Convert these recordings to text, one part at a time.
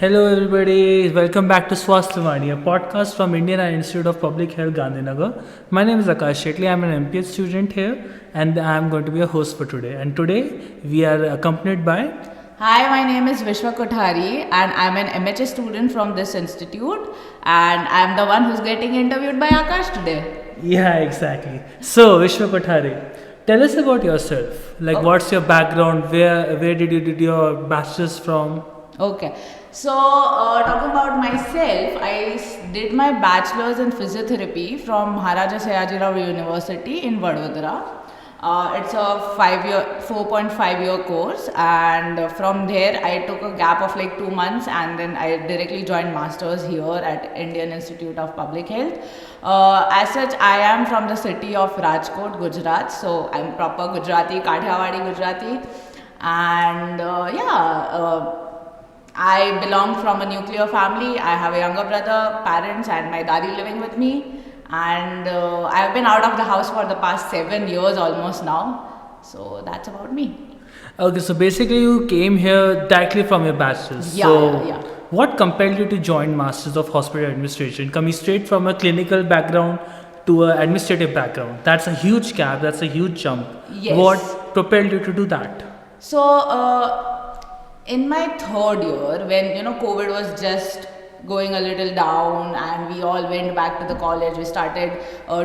Hello, everybody. Welcome back to Swasthawani, a podcast from Indian Institute of Public Health, Gandhinagar. My name is Akash Shetty. I'm an MPH student here, and I'm going to be a host for today. And today we are accompanied by. Hi, my name is Vishwa Kothari and I'm an MHS student from this institute and I'm the one who's getting interviewed by Akash today. Yeah, exactly. So, Vishwa Kothari, tell us about yourself. Like, what's your background? Where did you did your bachelor's from? Okay, so talking about myself, did my bachelor's in physiotherapy from Maharaja Sayajirao University in Vadodara. It's a 4.5 year course, and from there I took a gap of like 2 months, and then I directly joined masters here at Indian Institute of Public Health. As such, I am from the city of Rajkot, Gujarat, so I'm proper Gujarati, Kathiawadi Gujarati, and I belong from a nuclear family. I have a younger brother, parents, and my daddy living with me. And I've been out of the house for the past 7 years almost now. So that's about me. Okay, so basically you came here directly from your bachelor's. Yeah. What compelled you to join Masters of Hospital Administration? Coming straight from a clinical background to an administrative background. That's a huge gap. That's a huge jump. Yes. What propelled you to do that? So in my third year, when COVID was just going a little down and we all went back to the college, we started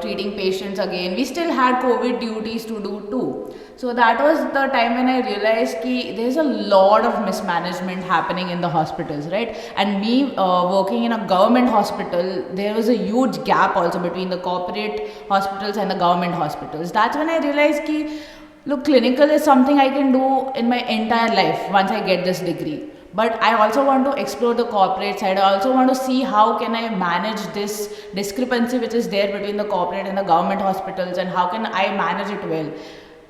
treating patients again. We still had COVID duties to do too. So that was the time when I realized that there's a lot of mismanagement happening in the hospitals, right? And me working in a government hospital, there was a huge gap also between the corporate hospitals and the government hospitals. That's when I realized that look, clinical is something I can do in my entire life once I get this degree. But I also want to explore the corporate side. I also want to see how can I manage this discrepancy which is there between the corporate and the government hospitals, and how can I manage it well.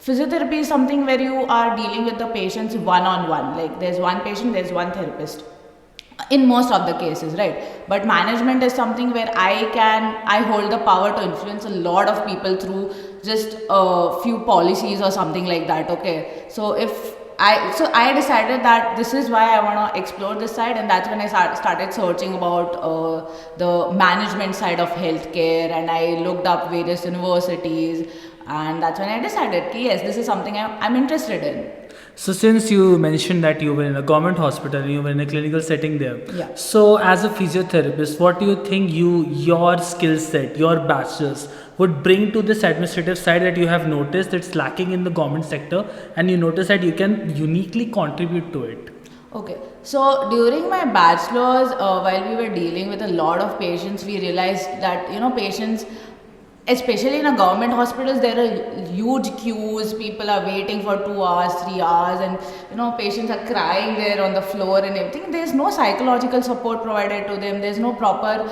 Physiotherapy is something where you are dealing with the patients one-on-one. Like there's one patient, there's one therapist. In most of the cases, right? But management is something where I hold the power to influence a lot of people through just a few policies or something like that. Okay, so I decided that this is why I want to explore this side, and that's when I started searching about the management side of healthcare, and I looked up various universities, and that's when I decided that yes, this is something I'm interested in. So since you mentioned that you were in a government hospital, you were in a clinical setting there. Yeah. So as a physiotherapist, what do you think your skill set, your bachelor's would bring to this administrative side that you have noticed it's lacking in the government sector, and you notice that you can uniquely contribute to it? Okay, so during my bachelor's, while we were dealing with a lot of patients, we realized that patients, especially in a government hospitals, there are huge queues. People are waiting for 2 hours, 3 hours, and patients are crying there on the floor and everything. There's no psychological support provided to them. There's no proper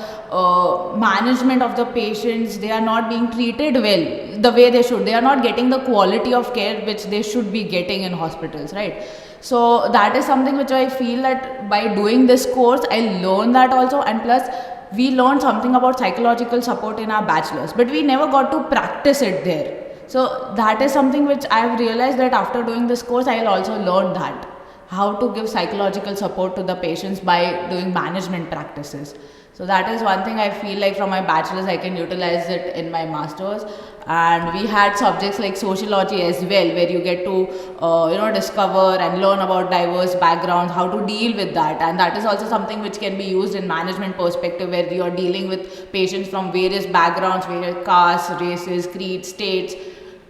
management of the patients. They are not being treated well the way they should. They are not getting the quality of care which they should be getting in hospitals, right? So that is something which I feel that by doing this course, I learned that also, and plus we learned something about psychological support in our bachelor's, but we never got to practice it there. So that is something which I've realized that after doing this course, I'll also learn that how to give psychological support to the patients by doing management practices. So that is one thing I feel like from my bachelor's I can utilize it in my master's. And we had subjects like sociology as well, where you get to discover and learn about diverse backgrounds, how to deal with that, and that is also something which can be used in management perspective, where you are dealing with patients from various backgrounds, various castes, races, creeds, states,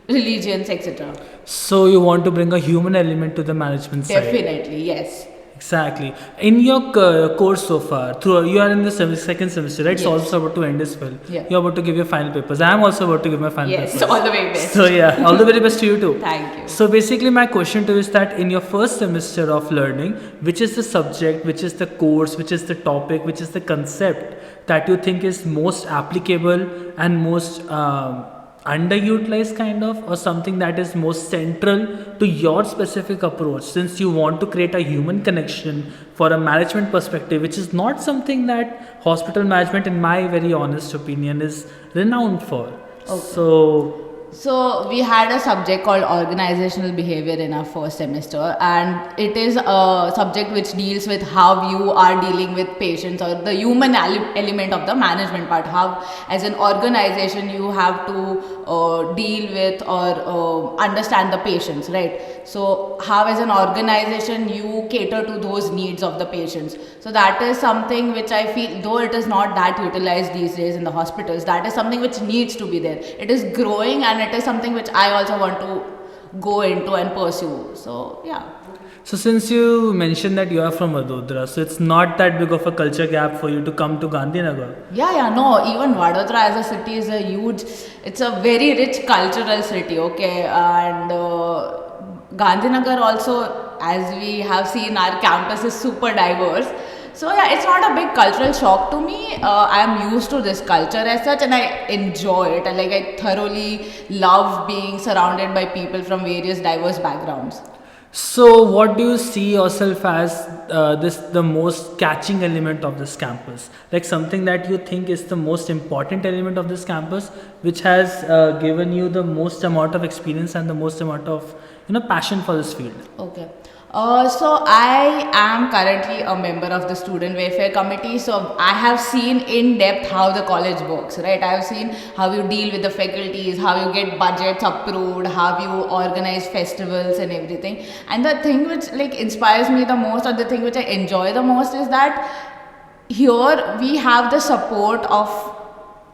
religions, etc. So you want to bring a human element to the management side? Definitely, yes. Exactly. In your course so far, you are in the second semester, right? Yes. So also about to end as well. Yeah. You're about to give your final papers. I am also about to give my final Yes, papers. all the very best. So yeah, all the very best to you too. Thank you. So basically my question to you is that in your first semester of learning, which is the subject, which is the course, which is the topic, which is the concept that you think is most applicable and most underutilized kind of, or something that is most central to your specific approach, since you want to create a human connection for a management perspective, which is not something that hospital management, in my very honest opinion, is renowned for. Okay. So So we had a subject called organizational behavior in our first semester, and it is a subject which deals with how you are dealing with patients, or the human element of the management part. How, as an organization, you have to deal with or understand the patients, right? So how, as an organization, you cater to those needs of the patients. So that is something which I feel, though it is not that utilized these days in the hospitals, that is something which needs to be there. It is growing, and it is something which I also want to go into and pursue. So yeah. So since you mentioned that you are from Vadodara, so it's not that big of a culture gap for you to come to Gandhinagar. Yeah, no, even Vadodara as a city is a huge, it's a very rich cultural city, okay, and Gandhinagar also, as we have seen, our campus is super diverse. So yeah, it's not a big cultural shock to me. I am used to this culture as such, and I enjoy it. And like, I thoroughly love being surrounded by people from various diverse backgrounds. So what do you see yourself as the most catching element of this campus? Like something that you think is the most important element of this campus, which has given you the most amount of experience and the most amount of passion for this field. Okay. So I am currently a member of the student welfare committee. So I have seen in depth how the college works, right? I have seen how you deal with the faculties, how you get budgets approved, how you organize festivals and everything. And the thing which like inspires me the most, or the thing which I enjoy the most, is that here we have the support of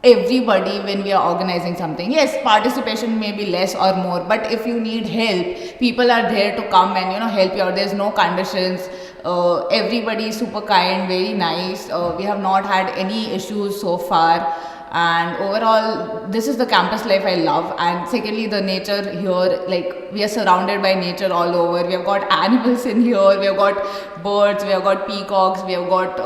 everybody when we are organizing something. Yes, participation may be less or more, but if you need help, people are there to come and help you out. There's no conditions. Everybody is super kind, very nice. We have not had any issues so far, and overall this is the campus life I love. And secondly, the nature here, like, we are surrounded by nature all over. We have got animals in here, we have got birds, we have got peacocks, we have got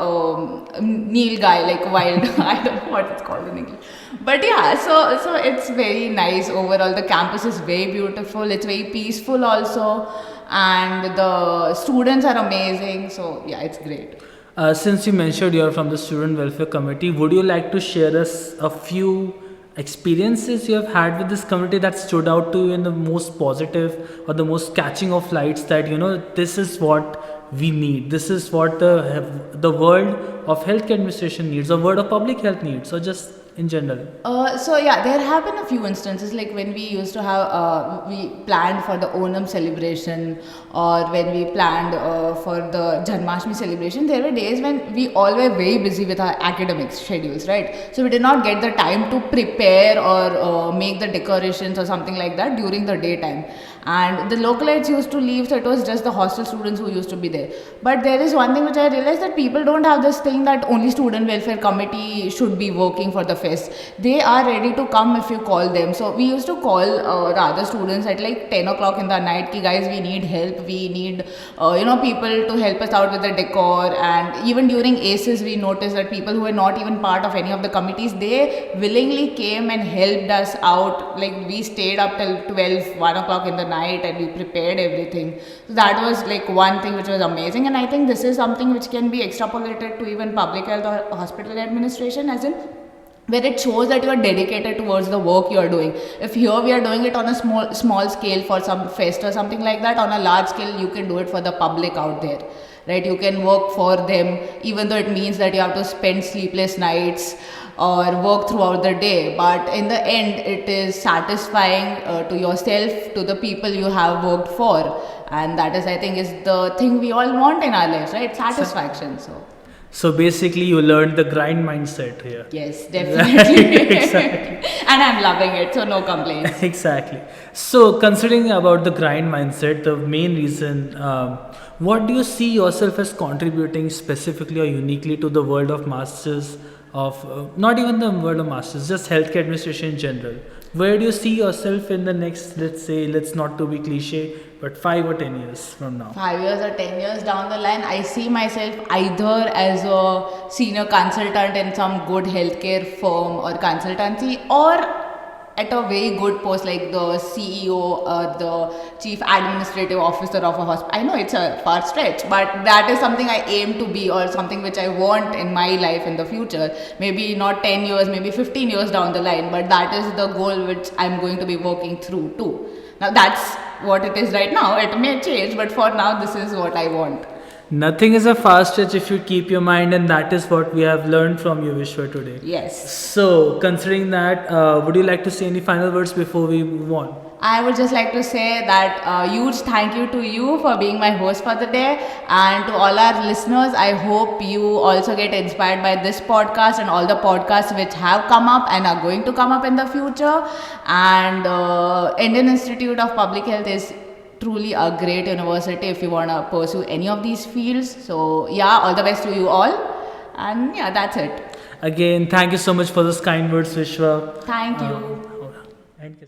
nilgai, like wild I don't know what it's called in English, but yeah, so it's very nice overall. The campus is very beautiful, it's very peaceful also, and the students are amazing. So yeah, it's great. Since you mentioned you're from the Student Welfare Committee, would you like to share us a few experiences you have had with this committee that stood out to you in the most positive or the most catching of lights, that this is what we need, this is what the world of healthcare administration needs, or world of public health needs, or just in general? So yeah, there have been a few instances, like when we used to have, we planned for the Onam celebration, or when we planned for the Janmashtami celebration. There were days when we all were very busy with our academic schedules, right? So we did not get the time to prepare or make the decorations or something like that during the daytime. And the localites used to leave, so it was just the hostel students who used to be there. But there is one thing which I realized, that people don't have this thing that only student welfare committee should be working for the fest. They are ready to come if you call them. So we used to call the other students at like 10 o'clock in the night, ki guys, we need help, we need people to help us out with the decor. And even during ACEs, we noticed that people who were not even part of any of the committees, they willingly came and helped us out. Like, we stayed up till 1 o'clock in the night and we prepared everything. So that was like one thing which was amazing. And I think this is something which can be extrapolated to even public health or hospital administration, as in where it shows that you are dedicated towards the work you are doing. If here we are doing it on a small scale for some fest or something like that, on a large scale you can do it for the public out there, right? You can work for them, even though it means that you have to spend sleepless nights or work throughout the day, but in the end it is satisfying to yourself, to the people you have worked for. And that is, I think, is the thing we all want in our lives, right? Satisfaction. So basically you learned the grind mindset here. Yes, definitely. Exactly. And I'm loving it, so no complaints. Exactly. So considering about the grind mindset, the main reason, what do you see yourself as contributing specifically or uniquely to the world of masters of, not even the world of masters, just healthcare administration in general? Where do you see yourself in the next, let's not to be cliche, but 5 or 10 years from now? 5 years or 10 years down the line, I see myself either as a senior consultant in some good healthcare firm or consultancy, or at a very good post like the CEO, the Chief Administrative Officer of a hospital. I know it's a far stretch, but that is something I aim to be, or something which I want in my life in the future. Maybe not 10 years, maybe 15 years down the line, but that is the goal which I'm going to be working through too. Now that's what it is right now. It may change, but for now, this is what I want. Nothing is a fast stretch if you keep your mind, and that is what we have learned from you, Vishwa, today. Yes. So, considering that, would you like to say any final words before we move on? I would just like to say that huge thank you to you for being my host for the day, and to all our listeners. I hope you also get inspired by this podcast and all the podcasts which have come up and are going to come up in the future. And Indian Institute of Public Health is truly a great university if you want to pursue any of these fields. So yeah, all the best to you all. And yeah, that's it. Again, thank you so much for those kind words, Vishwa. Thank you. End